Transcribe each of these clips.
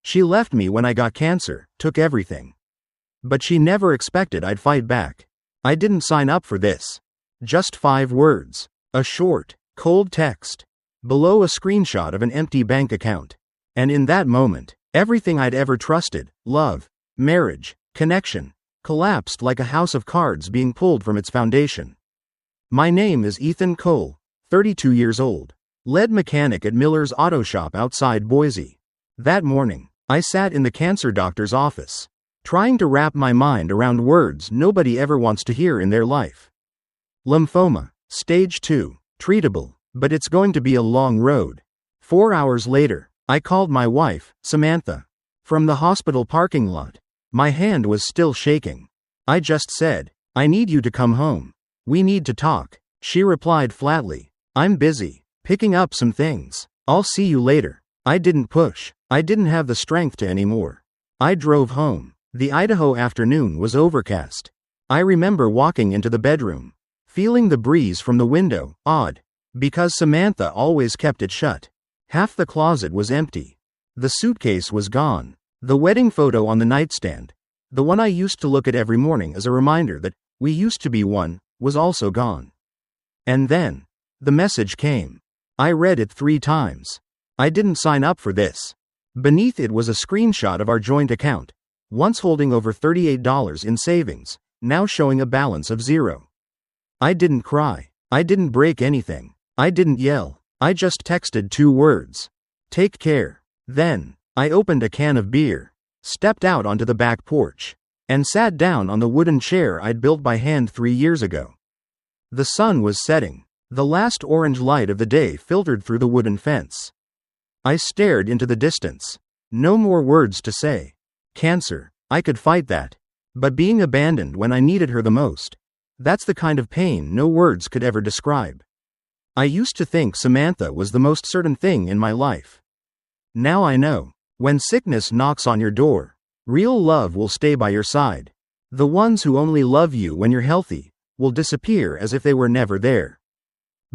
She left me when I got cancer, took everything. But she never expected I'd fight back. I didn't sign up for this. Just 5 words. A short, cold text. Below a screenshot of an empty bank account. And in that moment, everything I'd ever trusted, love, marriage, connection, collapsed like a house of cards being pulled from its foundation. My name is Ethan Cole, 32 years old. Lead mechanic at Miller's Auto Shop outside Boise. That morning, I sat in the cancer doctor's office, trying to wrap my mind around words nobody ever wants to hear in their life. Lymphoma, stage 2, treatable, but it's going to be a long road. 4 hours later, I called my wife, Samantha, from the hospital parking lot. My hand was still shaking. I just said, "I need you to come home. We need to talk." She replied flatly, "I'm busy, picking up some things. I'll see you later." I didn't push. I didn't have the strength to anymore. I drove home. The Idaho afternoon was overcast. I remember walking into the bedroom, feeling the breeze from the window, odd, because Samantha always kept it shut. Half the closet was empty. The suitcase was gone. The wedding photo on the nightstand, the one I used to look at every morning as a reminder that we used to be one, was also gone. And then, the message came. I read it 3 times. I didn't sign up for this. Beneath it was a screenshot of our joint account, once holding over $38 in savings, now showing a balance of 0. I didn't cry. I didn't break anything. I didn't yell. I just texted 2 words. Take care. Then, I opened a can of beer, stepped out onto the back porch, and sat down on the wooden chair I'd built by hand 3 years ago. The sun was setting. The last orange light of the day filtered through the wooden fence. I stared into the distance. No more words to say. Cancer, I could fight that. But being abandoned when I needed her the most, that's the kind of pain no words could ever describe. I used to think Samantha was the most certain thing in my life. Now I know. When sickness knocks on your door, real love will stay by your side. The ones who only love you when you're healthy will disappear as if they were never there.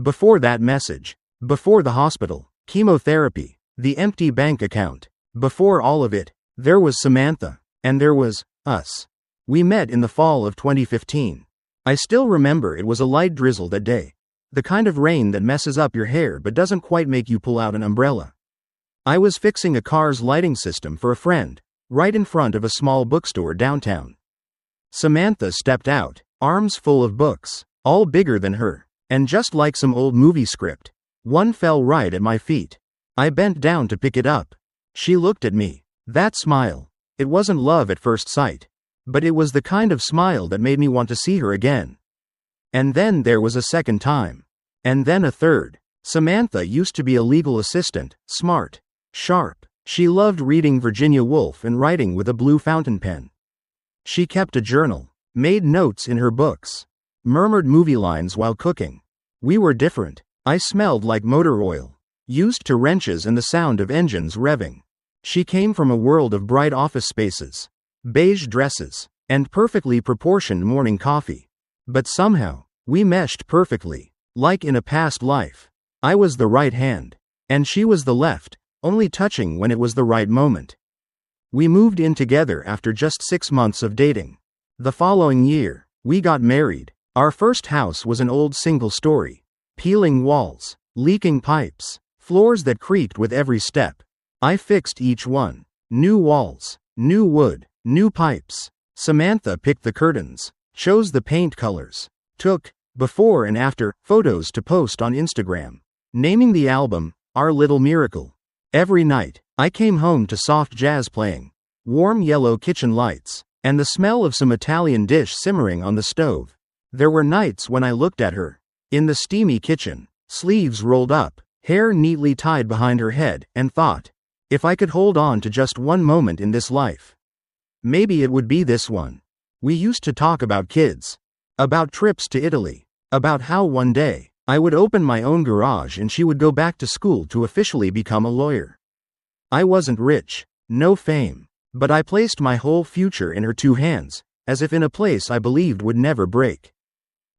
Before that message, before the hospital, chemotherapy, the empty bank account, before all of it, there was Samantha, and there was us. We met in the fall of 2015. I still remember it was a light drizzle that day, the kind of rain that messes up your hair but doesn't quite make you pull out an umbrella. I was fixing a car's lighting system for a friend, right in front of a small bookstore downtown. Samantha stepped out, arms full of books, all bigger than her, and just like some old movie script, one fell right at my feet. I bent down to pick it up. She looked at me. That smile. It wasn't love at first sight, but it was the kind of smile that made me want to see her again. And then there was a second time. And then a third. Samantha used to be a legal assistant, smart, sharp. She loved reading Virginia Woolf and writing with a blue fountain pen. She kept a journal, made notes in her books, murmured movie lines while cooking. We were different. I smelled like motor oil, used to wrenches and the sound of engines revving. She came from a world of bright office spaces, beige dresses, and perfectly proportioned morning coffee. But somehow, we meshed perfectly, like in a past life. I was the right hand, and she was the left, only touching when it was the right moment. We moved in together after just 6 months of dating. The following year, we got married. Our first house was an old single-story, peeling walls, leaking pipes, floors that creaked with every step. I fixed each one. New walls, new wood, new pipes. Samantha picked the curtains, chose the paint colors, took before and after photos to post on Instagram, naming the album Our Little Miracle. Every night, I came home to soft jazz playing, warm yellow kitchen lights, and the smell of some Italian dish simmering on the stove. There were nights when I looked at her, in the steamy kitchen, sleeves rolled up, hair neatly tied behind her head, and thought, if I could hold on to just one moment in this life, maybe it would be this one. We used to talk about kids, about trips to Italy, about how one day, I would open my own garage and she would go back to school to officially become a lawyer. I wasn't rich, no fame, but I placed my whole future in her 2 hands, as if in a place I believed would never break.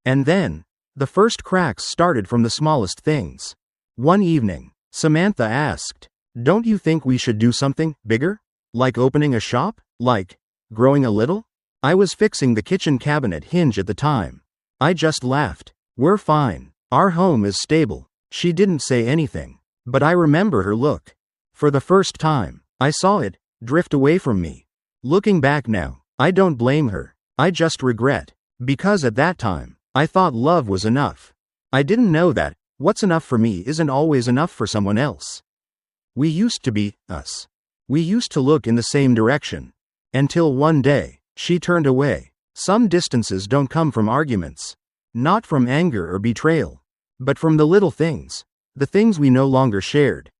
And then, the first cracks started from the smallest things. One evening, Samantha asked, "Don't you think we should do something bigger? Like opening a shop? Like growing a little? I was fixing the kitchen cabinet hinge at the time. I just laughed. We're fine. Our home is stable. She didn't say anything, but I remember her look. For the first time, I saw it drift away from me. Looking back now, I don't blame her. I just regret. Because at that time, I thought love was enough. I didn't know that what's enough for me isn't always enough for someone else. We used to be us. We used to look in the same direction. Until one day, she turned away. Some distances don't come from arguments. Not from anger or betrayal. But from the little things. The things we no longer shared.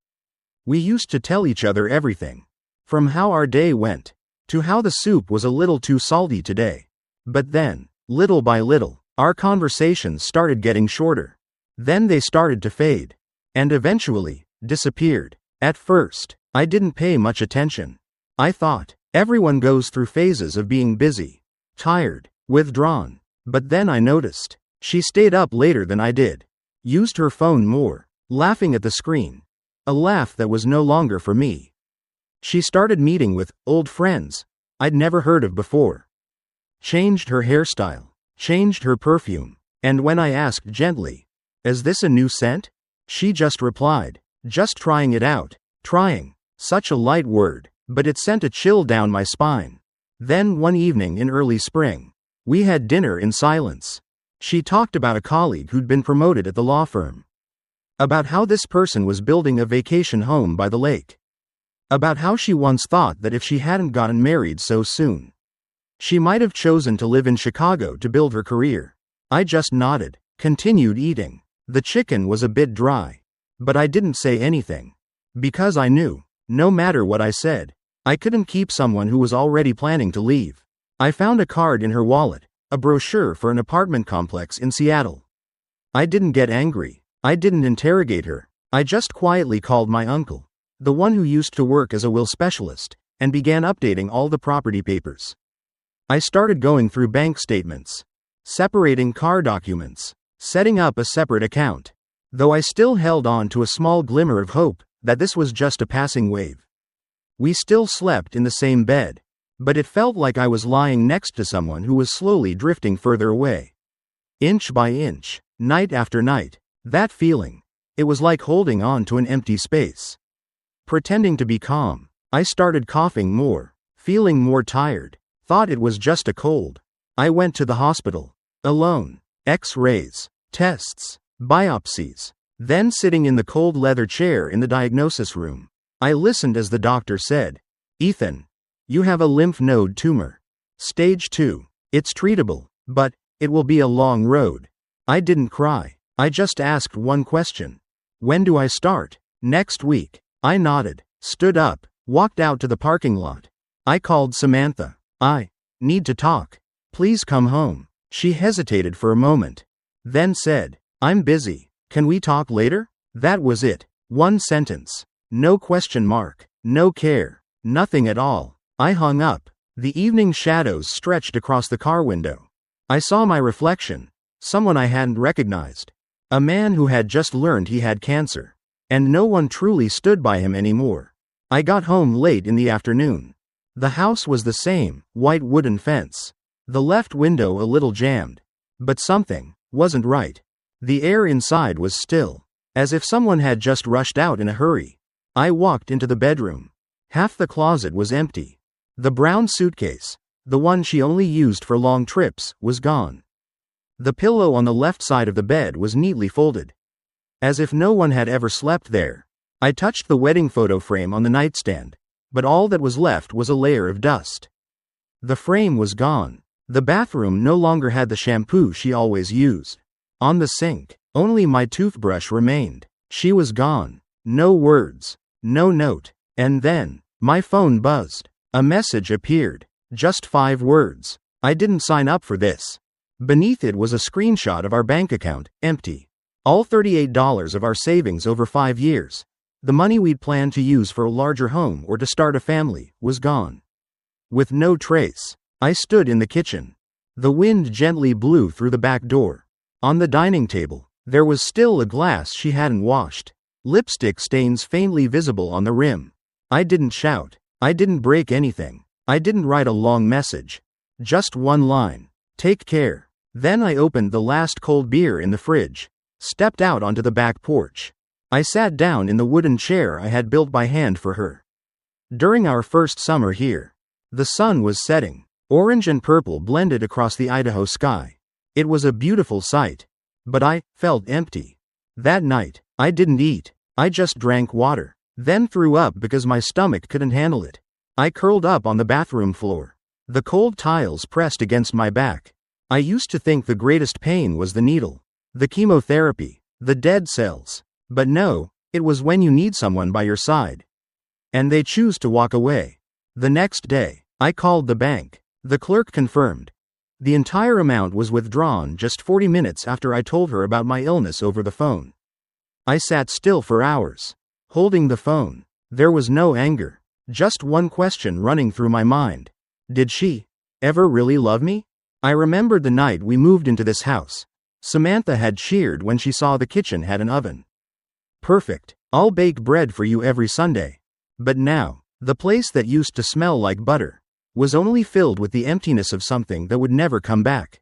We used to tell each other everything. From how our day went. To how the soup was a little too salty today. But then, little by little, our conversations started getting shorter. Then they started to fade. And eventually, disappeared. At first, I didn't pay much attention. I thought, everyone goes through phases of being busy, tired, withdrawn. But then I noticed, she stayed up later than I did. Used her phone more, laughing at the screen. A laugh that was no longer for me. She started meeting with old friends I'd never heard of before. Changed her hairstyle, changed her perfume, and when I asked gently, "Is this a new scent?" she just replied, "Just trying it out." Trying, such a light word, but it sent a chill down my spine. Then one evening in early spring, we had dinner in silence. She talked about a colleague who'd been promoted at the law firm. About how this person was building a vacation home by the lake. About how she once thought that if she hadn't gotten married so soon, she might have chosen to live in Chicago to build her career. I just nodded, continued eating. The chicken was a bit dry, but I didn't say anything. Because I knew, no matter what I said, I couldn't keep someone who was already planning to leave. I found a card in her wallet, a brochure for an apartment complex in Seattle. I didn't get angry. I didn't interrogate her. I just quietly called my uncle, the one who used to work as a will specialist, and began updating all the property papers. I started going through bank statements, separating car documents, setting up a separate account, though I still held on to a small glimmer of hope that this was just a passing wave. We still slept in the same bed, but it felt like I was lying next to someone who was slowly drifting further away. Inch by inch, night after night, that feeling, it was like holding on to an empty space. Pretending to be calm, I started coughing more, feeling more tired, thought it was just a cold. I went to the hospital, alone, X-rays, tests, biopsies. Then sitting in the cold leather chair in the diagnosis room, I listened as the doctor said, "Ethan, you have a lymph node tumor. Stage 2. It's treatable, but it will be a long road." I didn't cry. I just asked one question. "When do I start?" "Next week." I nodded, stood up, walked out to the parking lot. I called Samantha. "I need to talk. Please come home." She hesitated for a moment, then said, "I'm busy. Can we talk later?" That was it. One sentence. No question mark. No care. Nothing at all. I hung up. The evening shadows stretched across the car window. I saw my reflection. Someone I hadn't recognized. A man who had just learned he had cancer. And no one truly stood by him anymore. I got home late in the afternoon. The house was the same, white wooden fence. The left window a little jammed. But something wasn't right. The air inside was still, as if someone had just rushed out in a hurry. I walked into the bedroom. Half the closet was empty. The brown suitcase, the one she only used for long trips, was gone. The pillow on the left side of the bed was neatly folded, as if no one had ever slept there. I touched the wedding photo frame on the nightstand, but all that was left was a layer of dust. The frame was gone. The bathroom no longer had the shampoo she always used. On the sink, only my toothbrush remained. She was gone. No words. No note. And then, my phone buzzed. A message appeared. Just 5 words. I didn't sign up for this. Beneath it was a screenshot of our bank account, empty. All $38 of our savings over 5 years. The money we'd planned to use for a larger home or to start a family was gone. With no trace, I stood in the kitchen. The wind gently blew through the back door. On the dining table, there was still a glass she hadn't washed. Lipstick stains faintly visible on the rim. I didn't shout. I didn't break anything. I didn't write a long message. Just one line. Take care. Then I opened the last cold beer in the fridge, stepped out onto the back porch. I sat down in the wooden chair I had built by hand for her. During our first summer here, the sun was setting. Orange and purple blended across the Idaho sky. It was a beautiful sight. But I felt empty. That night, I didn't eat. I just drank water, then threw up because my stomach couldn't handle it. I curled up on the bathroom floor. The cold tiles pressed against my back. I used to think the greatest pain was the needle, the chemotherapy, the dead cells. But no, it was when you need someone by your side, and they choose to walk away. The next day, I called the bank. The clerk confirmed. The entire amount was withdrawn just 40 minutes after I told her about my illness over the phone. I sat still for hours, holding the phone. There was no anger, just one question running through my mind. Did she ever really love me? I remembered the night we moved into this house. Samantha had cheered when she saw the kitchen had an oven. Perfect. I'll bake bread for you every Sunday. But now, the place that used to smell like butter was only filled with the emptiness of something that would never come back.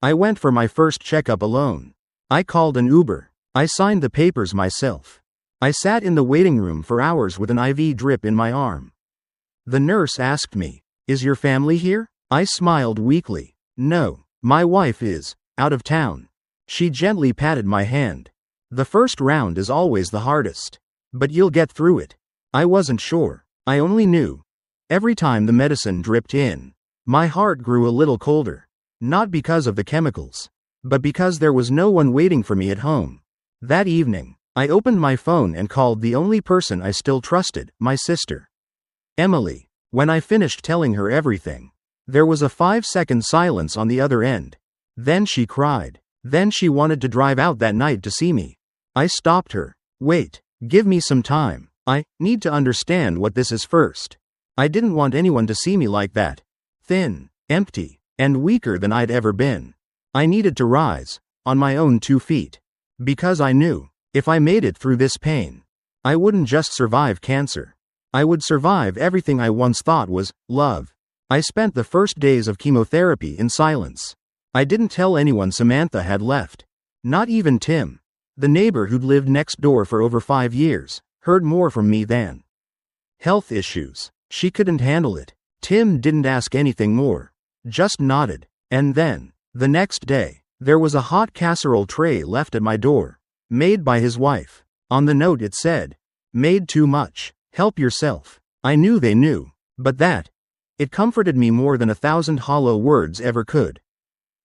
I went for my first checkup alone. I called an Uber. I signed the papers myself. I sat in the waiting room for hours with an IV drip in my arm. The nurse asked me, "Is your family here?" I smiled weakly. "No, my wife is out of town." She gently patted my hand. "The first round is always the hardest. But you'll get through it." I wasn't sure. I only knew. Every time the medicine dripped in, my heart grew a little colder. Not because of the chemicals, but because there was no one waiting for me at home. That evening, I opened my phone and called the only person I still trusted, my sister, Emily. When I finished telling her everything, there was a 5-second silence on the other end. Then she cried. Then she wanted to drive out that night to see me. I stopped her. "Wait, give me some time. I need to understand what this is first." I didn't want anyone to see me like that. Thin, empty, and weaker than I'd ever been. I needed to rise, on my own 2 feet. Because I knew, if I made it through this pain, I wouldn't just survive cancer. I would survive everything I once thought was love. I spent the first days of chemotherapy in silence. I didn't tell anyone Samantha had left. Not even Tim, the neighbor who'd lived next door for over 5 years, heard more from me than health issues. She couldn't handle it. Tim didn't ask anything more, just nodded. And then, the next day, there was a hot casserole tray left at my door, made by his wife. On the note it said, "Made too much. Help yourself." I knew they knew, but it comforted me more than 1,000 hollow words ever could.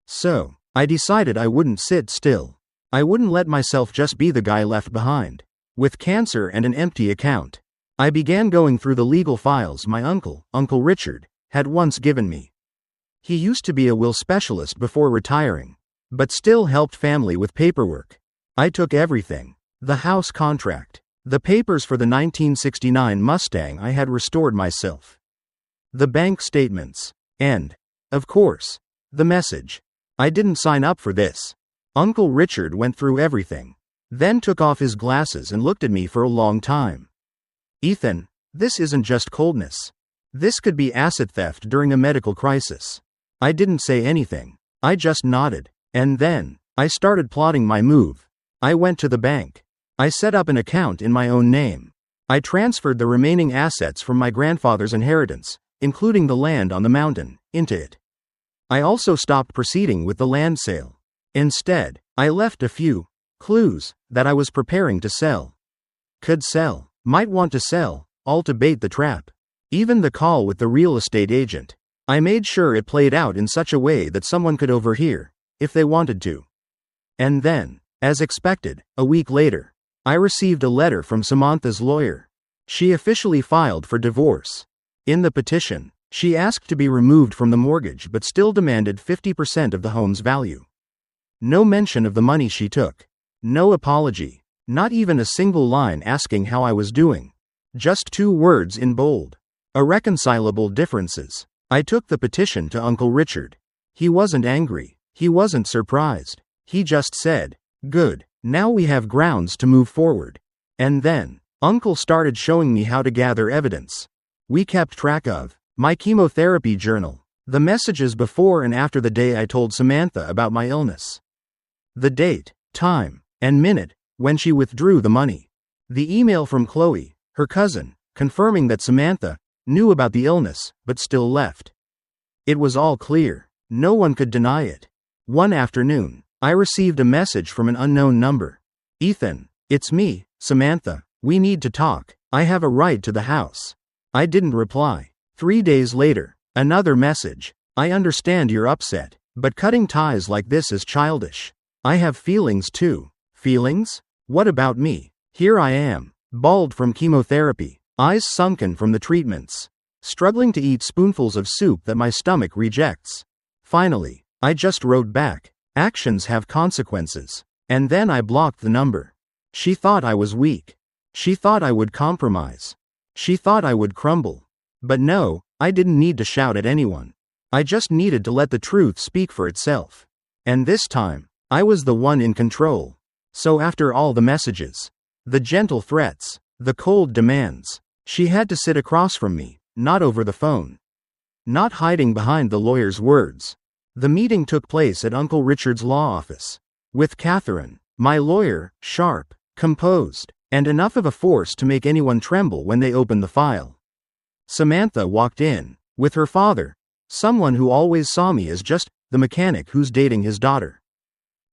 So, I decided I wouldn't sit still. I wouldn't let myself just be the guy left behind, with cancer and an empty account. I began going through the legal files my Uncle Richard, had once given me. He used to be a will specialist before retiring, but still helped family with paperwork. I took everything. The house contract, the papers for the 1969 Mustang I had restored myself, the bank statements, and, of course, the message. I didn't sign up for this. Uncle Richard went through everything, then took off his glasses and looked at me for a long time. "Ethan, this isn't just coldness. This could be asset theft during a medical crisis." I didn't say anything. I just nodded. And then, I started plotting my move. I went to the bank. I set up an account in my own name. I transferred the remaining assets from my grandfather's inheritance, including the land on the mountain, into it. I also stopped proceeding with the land sale. Instead, I left a few clues that I was preparing to sell. Could sell. Might want to sell, all to bait the trap. Even the call with the real estate agent. I made sure it played out in such a way that someone could overhear, if they wanted to. And then, as expected, a week later, I received a letter from Samantha's lawyer. She officially filed for divorce. In the petition, she asked to be removed from the mortgage but still demanded 50% of the home's value. No mention of the money she took. No apology. Not even a single line asking how I was doing. Just 2 words in bold. Irreconcilable differences. I took the petition to Uncle Richard. He wasn't angry. He wasn't surprised. He just said, "Good, now we have grounds to move forward." And then, Uncle started showing me how to gather evidence. We kept track of my chemotherapy journal, the messages before and after the day I told Samantha about my illness, the date, time, and minute when she withdrew the money, the email from Chloe, her cousin, confirming that Samantha knew about the illness but still left. It was all clear. No one could deny it. One afternoon, I received a message from an unknown number. "Ethan, it's me, Samantha. We need to talk. I have a ride to the house." I didn't reply. 3 days later, another message. "I understand you're upset, but cutting ties like this is childish. I have feelings too." Feelings? What about me? Here I am, bald from chemotherapy, eyes sunken from the treatments, struggling to eat spoonfuls of soup that my stomach rejects. Finally, I just wrote back, "Actions have consequences." And then I blocked the number. She thought I was weak. She thought I would compromise. She thought I would crumble. But no, I didn't need to shout at anyone. I just needed to let the truth speak for itself. And this time, I was the one in control. So after all the messages, the gentle threats, the cold demands, she had to sit across from me, not over the phone, not hiding behind the lawyer's words. The meeting took place at Uncle Richard's law office, with Catherine, my lawyer, sharp, composed, and enough of a force to make anyone tremble when they opened the file. Samantha walked in, with her father, someone who always saw me as just the mechanic who's dating his daughter.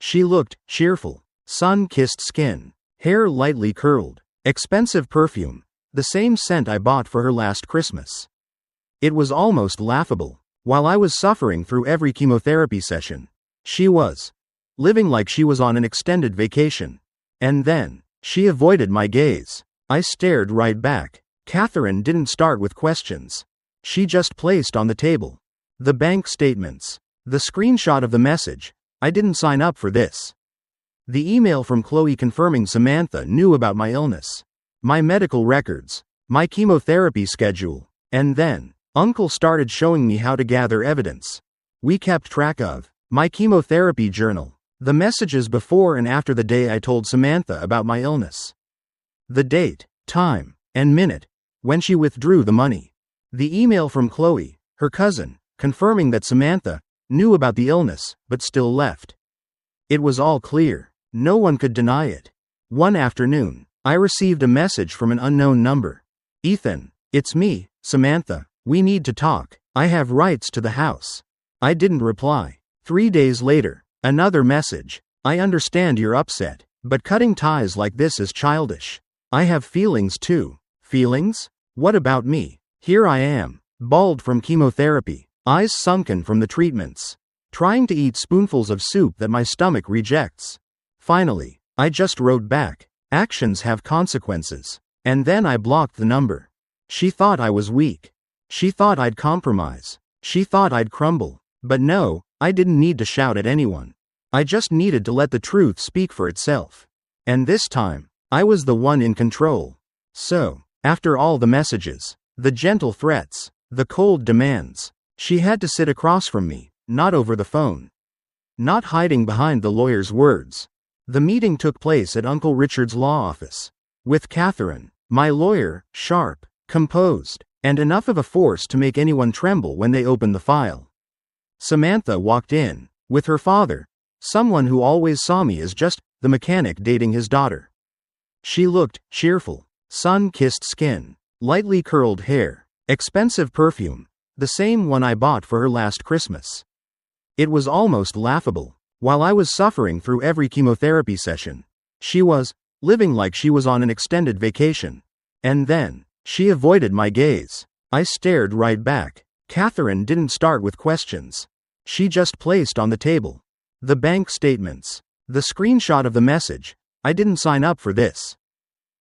She looked cheerful, sun-kissed skin, hair lightly curled, expensive perfume, the same scent I bought for her last Christmas. It was almost laughable. While I was suffering through every chemotherapy session, she was living like she was on an extended vacation. And then, she avoided my gaze. I stared right back. Catherine didn't start with questions. She just placed on the table the bank statements, the screenshot of the message, "I didn't sign up for this." The email from Chloe confirming Samantha knew about my illness, my medical records, my chemotherapy schedule, and then, Uncle started showing me how to gather evidence. We kept track of my chemotherapy journal, the messages before and after the day I told Samantha about my illness, the date, time, and minute when she withdrew the money, the email from Chloe, her cousin, confirming that Samantha knew about the illness but still left. It was all clear. No one could deny it. One afternoon, I received a message from an unknown number. "Ethan, it's me, Samantha. We need to talk. I have rights to the house." I didn't reply. 3 days later, another message. "I understand you're upset, but cutting ties like this is childish. I have feelings too." Feelings? What about me? Here I am, bald from chemotherapy, eyes sunken from the treatments, trying to eat spoonfuls of soup that my stomach rejects. Finally, I just wrote back, "Actions have consequences." And then I blocked the number. She thought I was weak. She thought I'd compromise. She thought I'd crumble. But no, I didn't need to shout at anyone. I just needed to let the truth speak for itself. And this time, I was the one in control. So, after all the messages, the gentle threats, the cold demands, she had to sit across from me, not over the phone, not hiding behind the lawyer's words. The meeting took place at Uncle Richard's law office, with Catherine, my lawyer, sharp, composed, and enough of a force to make anyone tremble when they opened the file. Samantha walked in, with her father, someone who always saw me as just the mechanic dating his daughter. She looked cheerful, sun-kissed skin, lightly curled hair, expensive perfume, the same one I bought for her last Christmas. It was almost laughable. While I was suffering through every chemotherapy session, she was living like she was on an extended vacation. And then, she avoided my gaze. I stared right back. Catherine didn't start with questions. She just placed on the table the bank statements, the screenshot of the message, "I didn't sign up for this."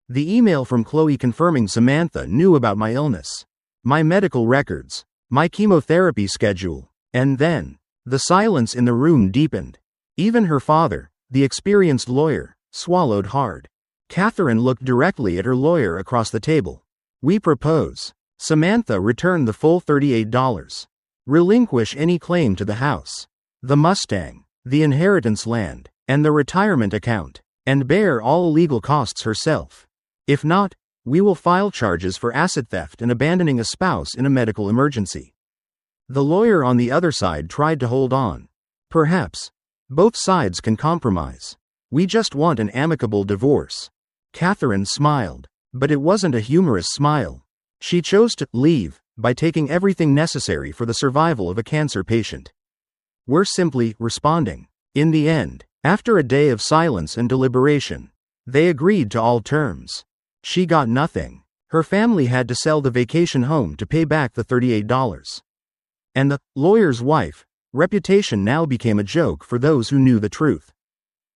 The email from Chloe confirming Samantha knew about my illness, my medical records, my chemotherapy schedule, and then, the silence in the room deepened. Even her father, the experienced lawyer, swallowed hard. Catherine looked directly at her lawyer across the table. "We propose." Samantha returned the full $38. "Relinquish any claim to the house, the Mustang, the inheritance land, and the retirement account, and bear all legal costs herself. If not, We will file charges for asset theft and abandoning a spouse in a medical emergency. The lawyer on the other side tried to hold on. Perhaps. Both sides can compromise. We just want an amicable divorce. Catherine smiled. But it wasn't a humorous smile. She chose to leave by taking everything necessary for the survival of a cancer patient. We're simply responding. In the end, after a day of silence and deliberation, they agreed to all terms. She got nothing. Her family had to sell the vacation home to pay back the $38. And the lawyer's wife reputation now became a joke for those who knew the truth.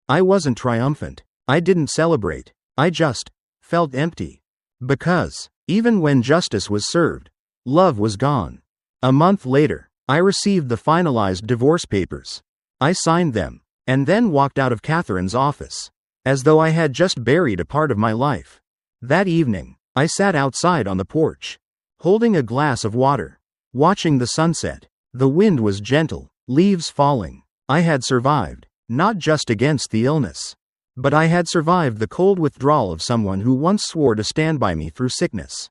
I wasn't triumphant. I didn't celebrate. I just felt empty. Because, even when justice was served, love was gone. A month later, I received the finalized divorce papers. I signed them, and then walked out of Catherine's office, as though I had just buried a part of my life. That evening, I sat outside on the porch, holding a glass of water, watching the sunset. The wind was gentle, leaves falling. I had survived, not just against the illness, but I had survived the cold withdrawal of someone who once swore to stand by me through sickness.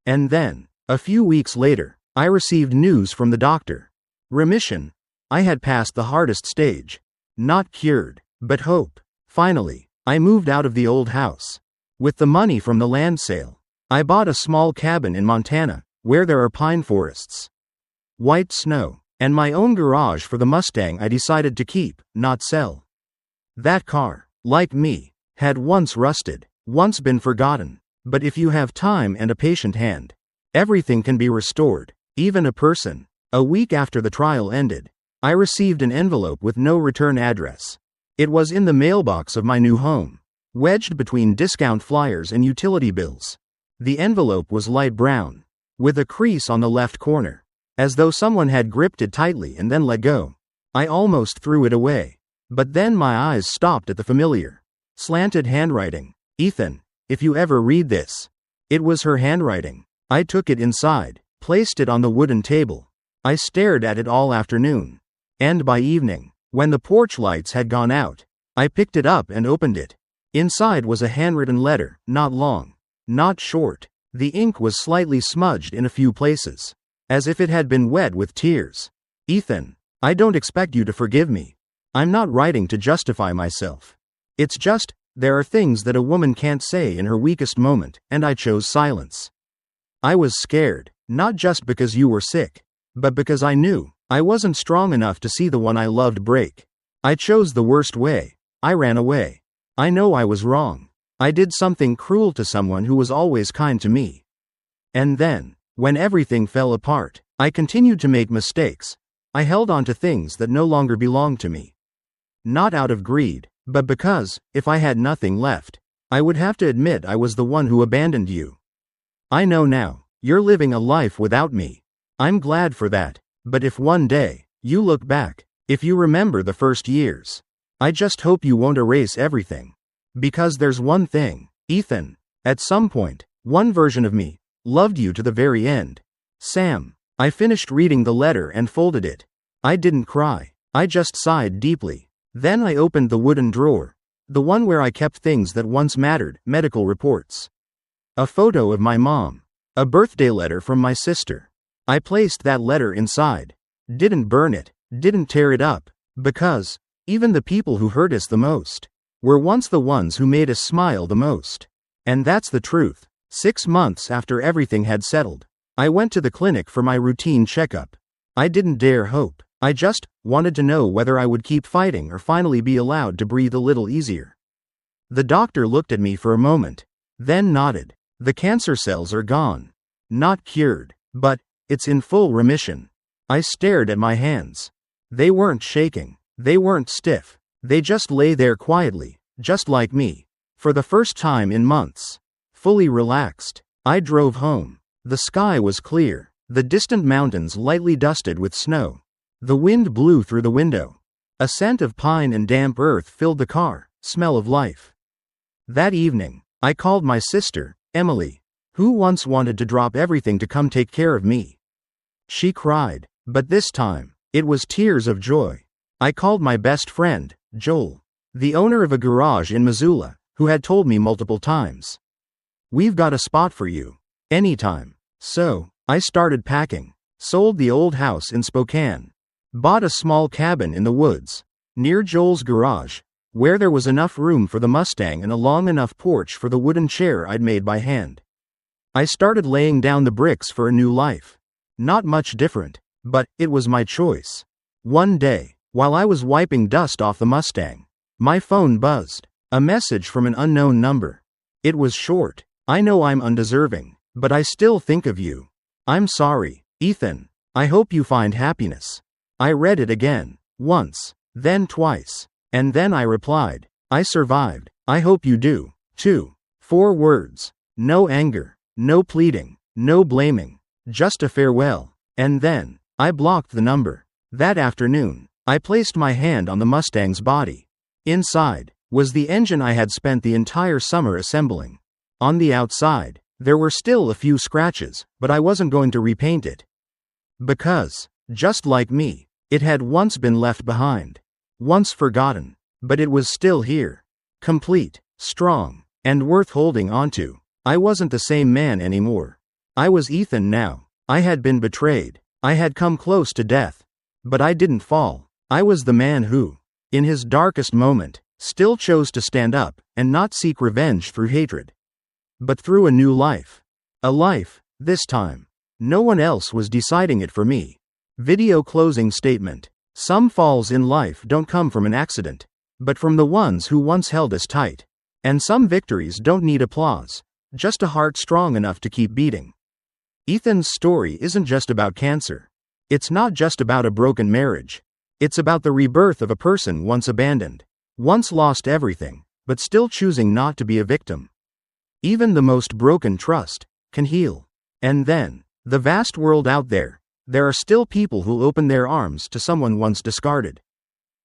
And then, a few weeks later, I received news from the doctor. Remission. I had passed the hardest stage. Not cured, but hope. Finally, I moved out of the old house. With the money from the land sale, I bought a small cabin in Montana, where there are pine forests, white snow, and my own garage for the Mustang I decided to keep, not sell. That car, like me, had once rusted, once been forgotten. But if you have time and a patient hand, everything can be restored, even a person. A week after the trial ended, I received an envelope with no return address. It was in the mailbox of my new home, wedged between discount flyers and utility bills. The envelope was light brown, with a crease on the left corner, as though someone had gripped it tightly and then let go. I almost threw it away. But then my eyes stopped at the familiar, slanted handwriting. Ethan, if you ever read this. It was her handwriting. I took it inside, placed it on the wooden table. I stared at it all afternoon. And by evening, when the porch lights had gone out, I picked it up and opened it. Inside was a handwritten letter, not long, not short. The ink was slightly smudged in a few places, as if it had been wet with tears. Ethan, I don't expect you to forgive me. I'm not writing to justify myself. It's just, there are things that a woman can't say in her weakest moment, and I chose silence. I was scared, not just because you were sick, but because I knew I wasn't strong enough to see the one I loved break. I chose the worst way. I ran away. I know I was wrong. I did something cruel to someone who was always kind to me. And then, when everything fell apart, I continued to make mistakes. I held on to things that no longer belonged to me. Not out of greed, but because, if I had nothing left, I would have to admit I was the one who abandoned you. I know now, you're living a life without me. I'm glad for that, but if one day, you look back, if you remember the first years, I just hope you won't erase everything. Because there's one thing, Ethan, at some point, one version of me, loved you to the very end. Sam. I finished reading the letter and folded it. I didn't cry. I just sighed deeply. Then I opened the wooden drawer, the one where I kept things that once mattered, medical reports. A photo of my mom. A birthday letter from my sister. I placed that letter inside. Didn't burn it, didn't tear it up, because, even the people who hurt us the most, were once the ones who made us smile the most. And that's the truth. 6 months after everything had settled, I went to the clinic for my routine checkup. I didn't dare hope. I just wanted to know whether I would keep fighting or finally be allowed to breathe a little easier. The doctor looked at me for a moment, then nodded. The cancer cells are gone. Not cured, but it's in full remission. I stared at my hands. They weren't shaking. They weren't stiff. They just lay there quietly, just like me. For the first time in months. Fully relaxed. I drove home. The sky was clear. The distant mountains lightly dusted with snow. The wind blew through the window. A scent of pine and damp earth filled the car, smell of life. That evening, I called my sister, Emily, who once wanted to drop everything to come take care of me. She cried, but this time, it was tears of joy. I called my best friend, Joel, the owner of a garage in Missoula, who had told me multiple times. We've got a spot for you. Anytime. So, I started packing. Sold the old house in Spokane. Bought a small cabin in the woods, near Joel's garage, where there was enough room for the Mustang and a long enough porch for the wooden chair I'd made by hand. I started laying down the bricks for a new life. Not much different, but it was my choice. One day, while I was wiping dust off the Mustang, my phone buzzed. A message from an unknown number. It was short. I know I'm undeserving, but I still think of you. I'm sorry, Ethan. I hope you find happiness. I read it again, once, then twice, and then I replied, I survived. I hope you do, too. 4 words. No anger, no pleading, no blaming, just a farewell. And then, I blocked the number. That afternoon, I placed my hand on the Mustang's body. Inside was the engine I had spent the entire summer assembling. On the outside, there were still a few scratches, but I wasn't going to repaint it. Because, just like me, it had once been left behind. Once forgotten, but it was still here. Complete, strong, and worth holding onto. I wasn't the same man anymore. I was Ethan now. I had been betrayed. I had come close to death. But I didn't fall. I was the man who, in his darkest moment, still chose to stand up and not seek revenge through hatred, but through a new life. A life, this time. No one else was deciding it for me. Video closing statement. Some falls in life don't come from an accident, but from the ones who once held us tight. And some victories don't need applause, just a heart strong enough to keep beating. Ethan's story isn't just about cancer. It's not just about a broken marriage. It's about the rebirth of a person once abandoned. Once lost everything, but still choosing not to be a victim. Even the most broken trust can heal. And then, the vast world out there, there are still people who'll open their arms to someone once discarded.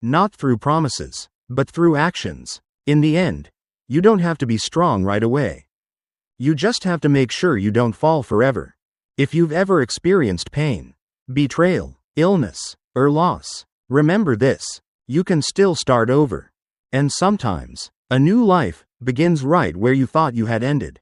Not through promises, but through actions. In the end, you don't have to be strong right away. You just have to make sure you don't fall forever. If you've ever experienced pain, betrayal, illness, or loss, remember this: you can still start over. And sometimes, a new life begins right where you thought you had ended.